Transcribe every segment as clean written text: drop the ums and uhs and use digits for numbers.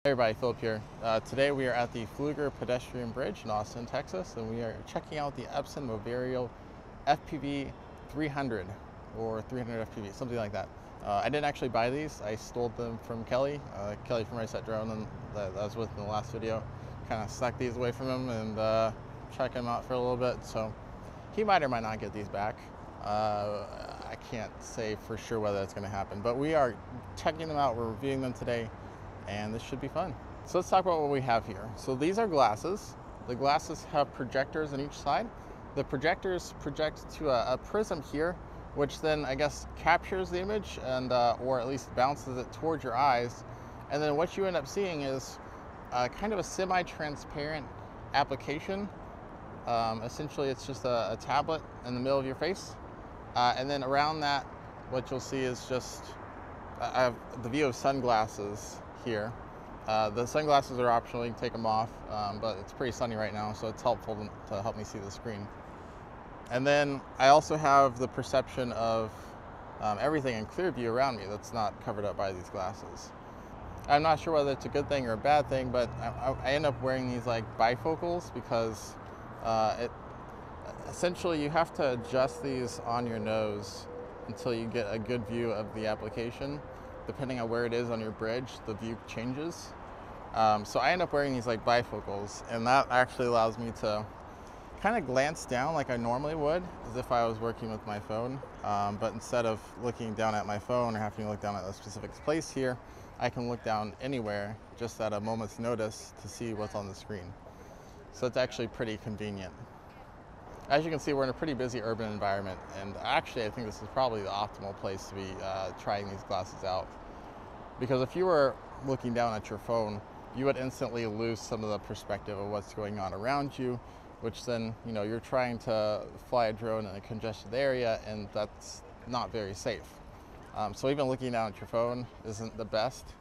Hey everybody, Philip here. Today we are at the Pfluger Pedestrian Bridge in Austin, Texas, and we are checking out the Epson Moverio FPV 300 or 300 FPV, something like that. I didn't actually buy these. I stole them from Kelly from Race That Drone, and that was with in the last video. Kind of snuck these away from him and check them out for a little bit. So he might or might not get these back. I can't say for sure whether that's going to happen, but we are checking them out. We're reviewing them today, and this should be fun. So let's talk about what we have here. So these are glasses. The glasses have projectors on each side. The projectors project to a prism here, which then I guess captures the image and or at least bounces it towards your eyes. And then what you end up seeing is kind of a semi-transparent application. Essentially it's just a tablet in the middle of your face. And then around that, what you'll see is just, I have the view of sunglasses here. The sunglasses are optional, you can take them off, but it's pretty sunny right now, so it's helpful to help me see the screen. And then I also have the perception of everything in clear view around me that's not covered up by these glasses. I'm not sure whether it's a good thing or a bad thing, but I end up wearing these like bifocals because essentially you have to adjust these on your nose until you get a good view of the application. Depending on where it is on your bridge, the view changes. So I end up wearing these like bifocals, and that actually allows me to kind of glance down like I normally would, as if I was working with my phone. But instead of looking down at my phone or having to look down at a specific place here, I can look down anywhere just at a moment's notice to see what's on the screen. So it's actually pretty convenient. As you can see, we're in a pretty busy urban environment, and actually I think this is probably the optimal place to be trying these glasses out. Because if you were looking down at your phone, you would instantly lose some of the perspective of what's going on around you, which then, you know, you're trying to fly a drone in a congested area, and that's not very safe. So even looking down at your phone isn't the best.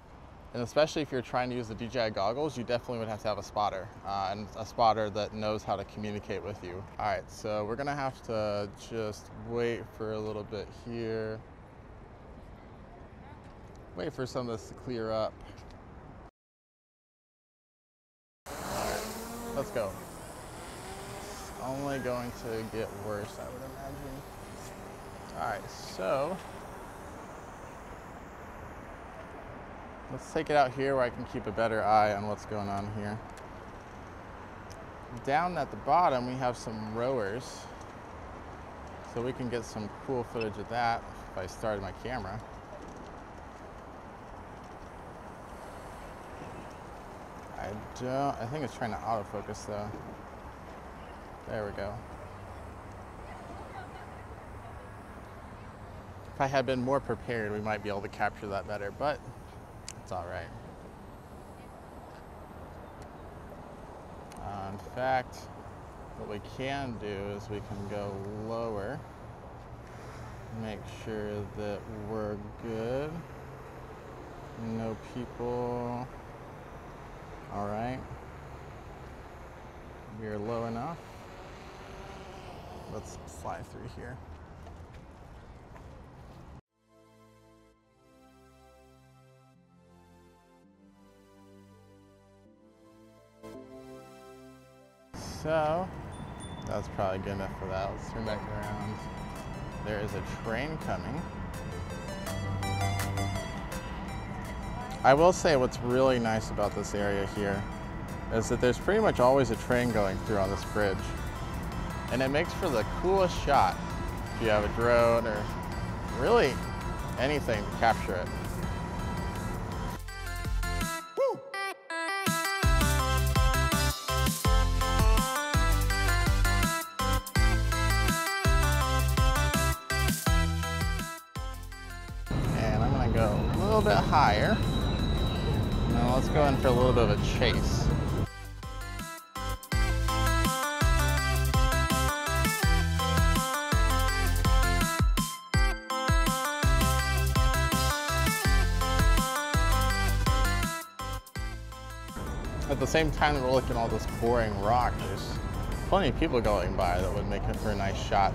And especially if you're trying to use the DJI goggles, you definitely would have to have a spotter, and a spotter that knows how to communicate with you. All right, so we're gonna have to just wait for a little bit here. Wait for some of this to clear up. All right, let's go. It's only going to get worse, I would imagine. All right, so let's take it out here where I can keep a better eye on what's going on here. Down at the bottom, we have some rowers, so we can get some cool footage of that if I started my camera. I think it's trying to autofocus though. There we go. If I had been more prepared, we might be able to capture that better, but it's all right. In fact, what we can do is we can go lower, make sure that we're good. No people. All right. We're low enough. Let's fly through here. So that's probably good enough for that. Let's turn back around. There is a train coming. I will say what's really nice about this area here is that there's pretty much always a train going through on this bridge. And it makes for the coolest shot if you have a drone or really anything to capture it. Go a little bit higher. Now let's go in for a little bit of a chase. At the same time that we're looking at all this boring rock, there's plenty of people going by that would make it for a nice shot.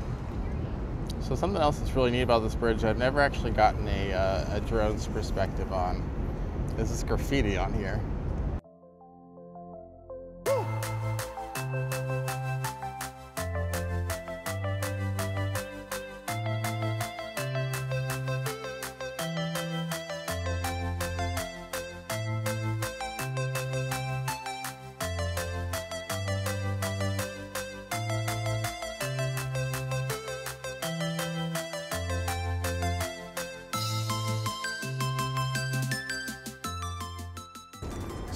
So something else that's really neat about this bridge I've never actually gotten a drone's perspective on is this graffiti on here.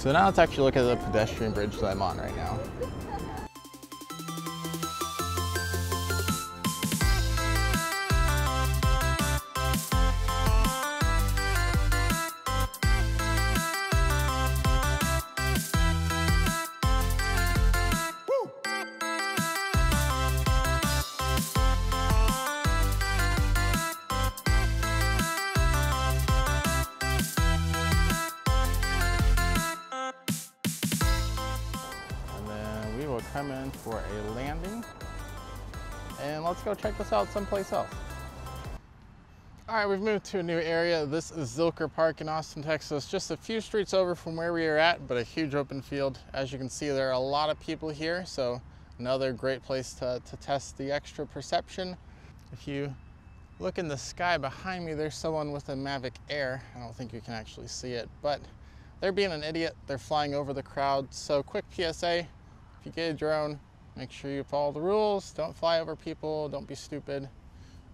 So now let's actually look at the pedestrian bridge that I'm on right now. Come in for a landing, and let's go check this out someplace else. All right, we've moved to a new area. This is Zilker Park in Austin, Texas, just a few streets over from where we are at, but a huge open field. As you can see, there are a lot of people here, so another great place to test the extra perception. If you look in the sky behind me, there's someone with a Mavic Air. I don't think you can actually see it, but they're being an idiot. They're flying over the crowd. So quick PSA, if you get a drone, make sure you follow the rules. Don't fly over people. Don't be stupid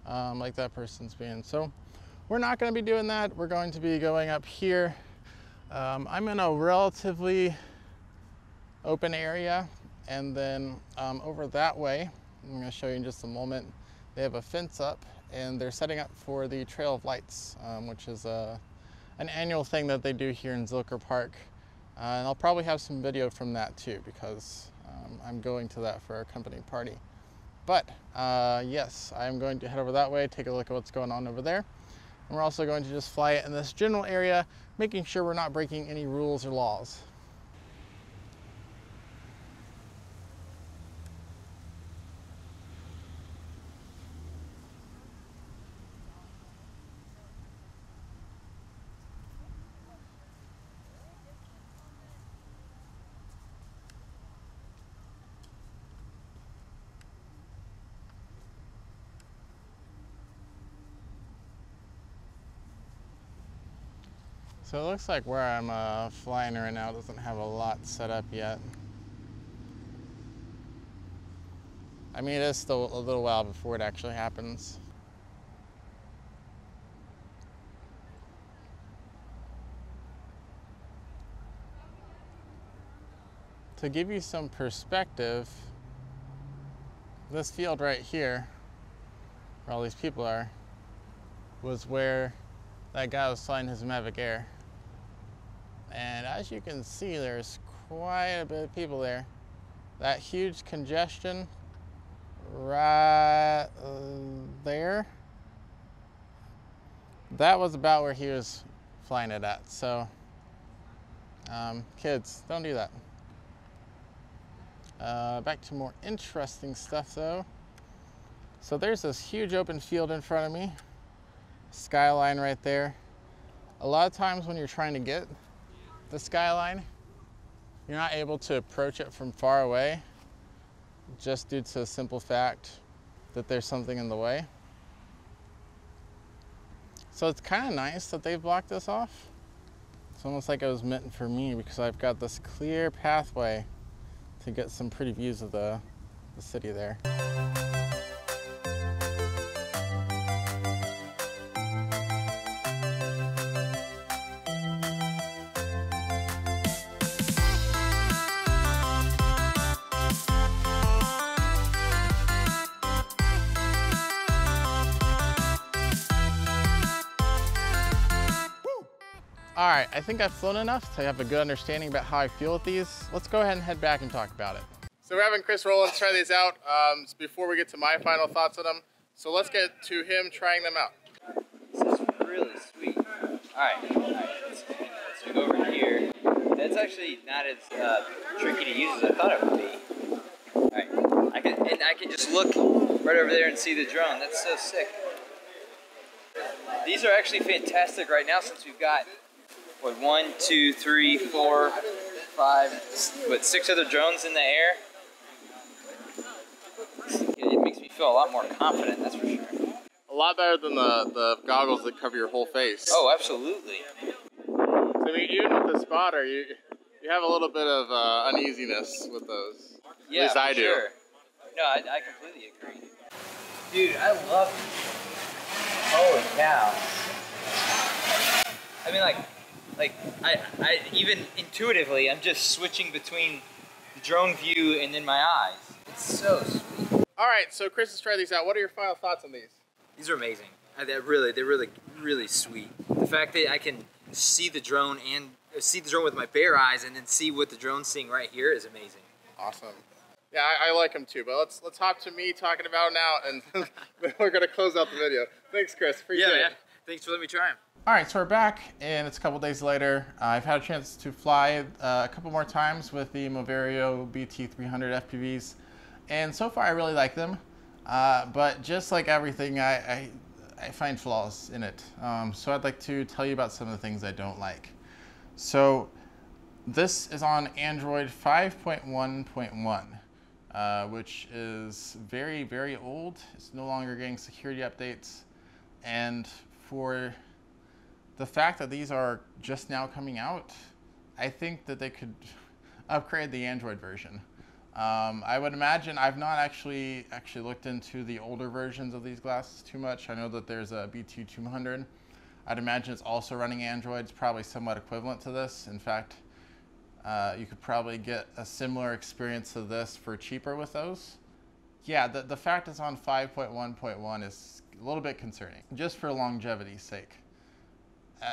like that person's being. So we're not going to be doing that. We're going to be going up here. I'm in a relatively open area, and then over that way, I'm going to show you in just a moment, they have a fence up, and they're setting up for the Trail of Lights, which is an annual thing that they do here in Zilker Park. And I'll probably have some video from that too, because I'm going to that for a company party. But yes, I'm going to head over that way, take a look at what's going on over there. And we're also going to just fly it in this general area, making sure we're not breaking any rules or laws. So it looks like where I'm flying right now doesn't have a lot set up yet. I mean, it is still a little while before it actually happens. To give you some perspective, this field right here, where all these people are, was where that guy was flying his Mavic Air. And as you can see, there's quite a bit of people there. That huge congestion right there, that was about where he was flying it at. So kids, don't do that. Back to more interesting stuff though. So there's this huge open field in front of me, skyline right there. A lot of times when you're trying to get the skyline, you're not able to approach it from far away, just due to the simple fact that there's something in the way. So it's kind of nice that they've blocked this off. It's almost like it was meant for me, because I've got this clear pathway to get some pretty views of the city there. All right, I think I've flown enough to have a good understanding about how I feel with these. Let's go ahead and head back and talk about it. So we're having Chris Rowland try these out before we get to my final thoughts on them. So let's get to him trying them out. This is really sweet. All right. Let's go over here. That's actually not as tricky to use as I thought it would be. All right, I can just look right over there and see the drone. That's so sick. These are actually fantastic right now, since we've got, what, 1, 2, 3, 4, 5, 6 other drones in the air. It makes me feel a lot more confident, that's for sure. A lot better than the goggles that cover your whole face. Oh, absolutely. So, I mean, even with the spotter, you have a little bit of uneasiness with those. Yeah, at least I do. Sure. No, I completely agree. Dude, I love these. Holy cow. I mean, like, like I even intuitively, I'm just switching between the drone view and then my eyes. It's so sweet. All right, so Chris has tried these out. What are your final thoughts on these? These are amazing. They're really sweet. The fact that I can see the drone with my bare eyes and then see what the drone's seeing right here is amazing. Awesome. Yeah, I like them too, but let's hop to me talking about them now, and then we're gonna close out the video. Thanks, Chris. Appreciate it. Yeah, man. Thanks for letting me try them. All right, so we're back, and it's a couple days later. I've had a chance to fly a couple more times with the Moverio BT-300 FPVs, and so far I really like them. But just like everything, I find flaws in it. So I'd like to tell you about some of the things I don't like. So this is on Android 5.1.1, which is very, very old. It's no longer getting security updates. And for the fact that these are just now coming out, I think that they could upgrade the Android version. I would imagine, I've not actually looked into the older versions of these glasses too much. I know that there's a BT-200. I'd imagine it's also running Android. It's probably somewhat equivalent to this. In fact, you could probably get a similar experience to this for cheaper with those. Yeah, the fact it's on 5.1.1 is a little bit concerning, just for longevity's sake.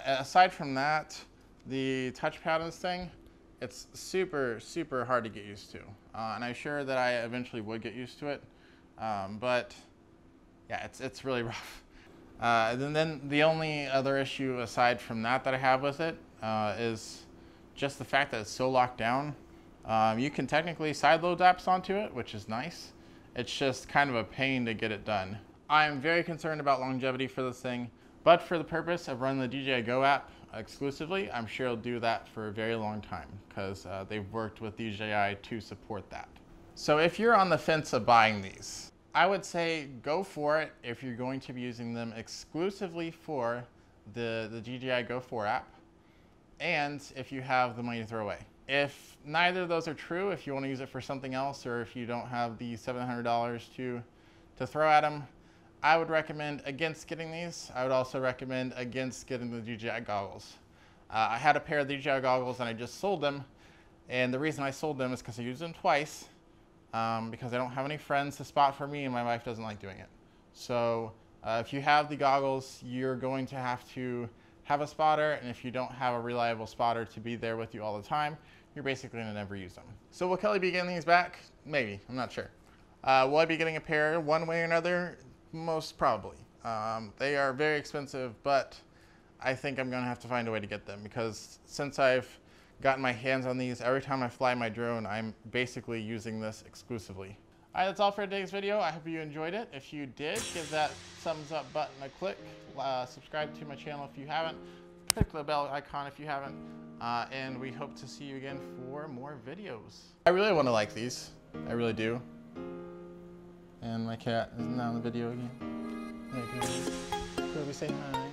Aside from that, the touchpad on this thing, it's super, super hard to get used to. And I'm sure that I eventually would get used to it. But yeah, it's really rough. And then the only other issue aside from that I have with it is just the fact that it's so locked down. You can technically sideload apps onto it, which is nice. It's just kind of a pain to get it done. I'm very concerned about longevity for this thing, but for the purpose of running the DJI Go app exclusively, I'm sure it'll do that for a very long time because they've worked with DJI to support that. So if you're on the fence of buying these, I would say go for it if you're going to be using them exclusively for the DJI Go 4 app, and if you have the money to throw away. If neither of those are true, if you want to use it for something else, or if you don't have the $700 to throw at them, I would recommend against getting these. I would also recommend against getting the DJI goggles. I had a pair of DJI goggles and I just sold them, and the reason I sold them is because I used them twice, because I don't have any friends to spot for me and my wife doesn't like doing it. So if you have the goggles, you're going to have to have a spotter, and if you don't have a reliable spotter to be there with you all the time, you're basically going to never use them. So will Kelly be getting these back? Maybe, I'm not sure. Will I be getting a pair one way or another? Most probably. They are very expensive, but I think I'm going to have to find a way to get them, because since I've gotten my hands on these, every time I fly my drone, I'm basically using this exclusively. All right, that's all for today's video. I hope you enjoyed it. If you did, give that thumbs up button a click. Subscribe to my channel if you haven't. Click the bell icon if you haven't. And we hope to see you again for more videos. I really want to like these. I really do. And my cat is now in the video again. There you go. Kobe, say hi.